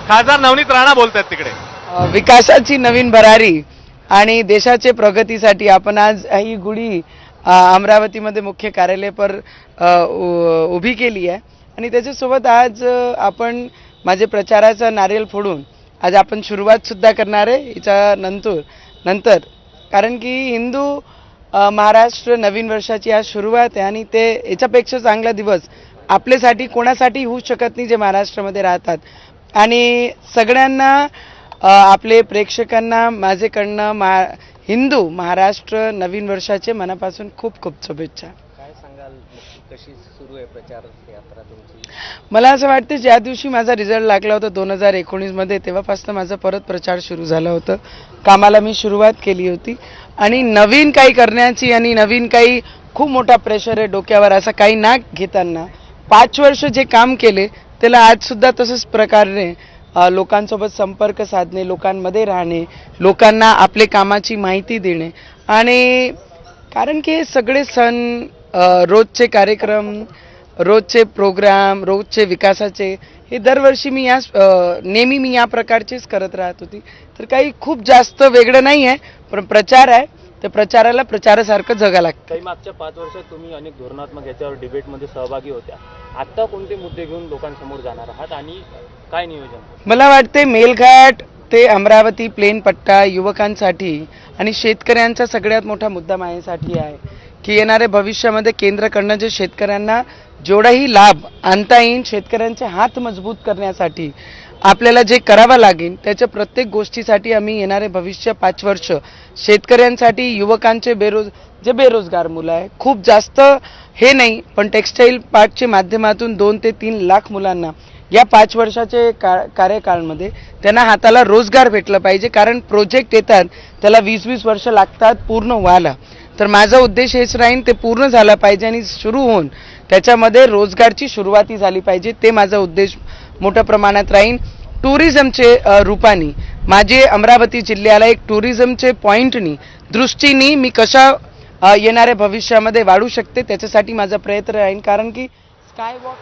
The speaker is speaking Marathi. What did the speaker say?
खासदार नवनीत राणा बोलतात तिकडे। विकासाची नवीन भरारी आणि देशाचे प्रगतीसाठी आपण आज ही गुढी अमरावतीमध्ये मुख्य कार्यालय पर उभी केली आहे आणि त्याच्यासोबत आज आपण माझे प्रचाराचा नारळ फोडून आज आपण सुरुवात सुद्धा करणार आहे याच्या नंतर कारण की हिंदू महाराष्ट्र नवीन वर्षाची आज सुरुवात आहे आणि ते याच्यापेक्षा चांगला दिवस आपल्यासाठी कोणासाठी होऊ शकत नाही जे महाराष्ट्रामध्ये राहतात आणि सगळ्यांना आपले प्रेक्षकांना माझेकडनं हिंदू महाराष्ट्र नवीन वर्षाचे मनापासून खूप खूप शुभेच्छा। काय सांगाल, कशी सुरू आहे प्रचार यात्रा तुमची? मला असं वाटतं ज्या दिवशी माझा रिझल्ट लागला होता 2019 मध्ये तेव्हापासून माझा परत प्रचार सुरू झाला होता। कामाला मी सुरुवात केली होती आणि नवीन काही करण्याची आणि नवीन काही खूप मोठा प्रेशर आहे डोक्यावर असं काही ना घेताना 5 वर्ष जे काम केले त्याला आज सुद्धा तसंच प्रकारे लोकांसोबत संपर्क साधणे, लोकांमध्ये राहणे, लोकांना आपले कामाची माहिती देणे आणि कारण की सगळे सण रोजचे कार्यक्रम, रोजचे प्रोग्राम, रोजचे विकासाचे हे दरवर्षी मी नेहमी मी या प्रकारचेच करत राहत होती। तर काही खूप जास्त वेगळं नाही आहे, पण प्रचार आहे तर प्रचाराला प्रचारासारखं जगा लागतं। काही मागच्या 5 वर्षात तुम्ही अनेक धोरणात्मक याच्यावर डिबेटमध्ये सहभागी होत्या, आता कोणते मुद्दे घेऊन लोकांसमोर जाणार आहात आणि काय नियोजन? मला वाटते मेलघाट ते अमरावती प्लेन पट्टा युवकांसाठी आणि शेतकऱ्यांचा सगळ्यात मोठा मुद्दा माझ्यासाठी आहे की येणाऱ्या भविष्यामध्ये केंद्राकडनं जे शेतकऱ्यांना जेवढाही लाभ आणता येईल शेतकऱ्यांचे हात मजबूत करण्यासाठी आपल्याला जे करावं लागेल त्याच्या प्रत्येक गोष्टीसाठी आम्ही येणारे भविष्य 5 वर्ष शेतकऱ्यांसाठी युवकांचे जे बेरोजगार मुलं आहे खूप जास्त हे नाही पण टेक्स्टाईल पार्कच्या माध्यमातून 2 ते 3 लाख मुलांना या 5 वर्षाचे कार्यकाळामध्ये त्यांना हाताला रोजगार भेटला पाहिजे कारण प्रोजेक्ट येतात त्याला 20-20 वर्ष लागतात पूर्ण व्हायला। तर माझा उद्देश हेच राहील ते पूर्ण झाला पाहिजे आणि सुरू होऊन त्याच्यामध्ये रोजगारची सुरुवाती झाली पाहिजे, ते माझा उद्देश मोठ्या प्रमाणात राहील। टुरिझमचे रूपाने माझे अमरावती जिल्ह्याला एक टुरिझमचे पॉइंटनी दृष्टीने मी कशा येणाऱ्या भविष्यामध्ये वाढू शकते त्याच्यासाठी माझा प्रयत्न राहील कारण की स्काय वॉक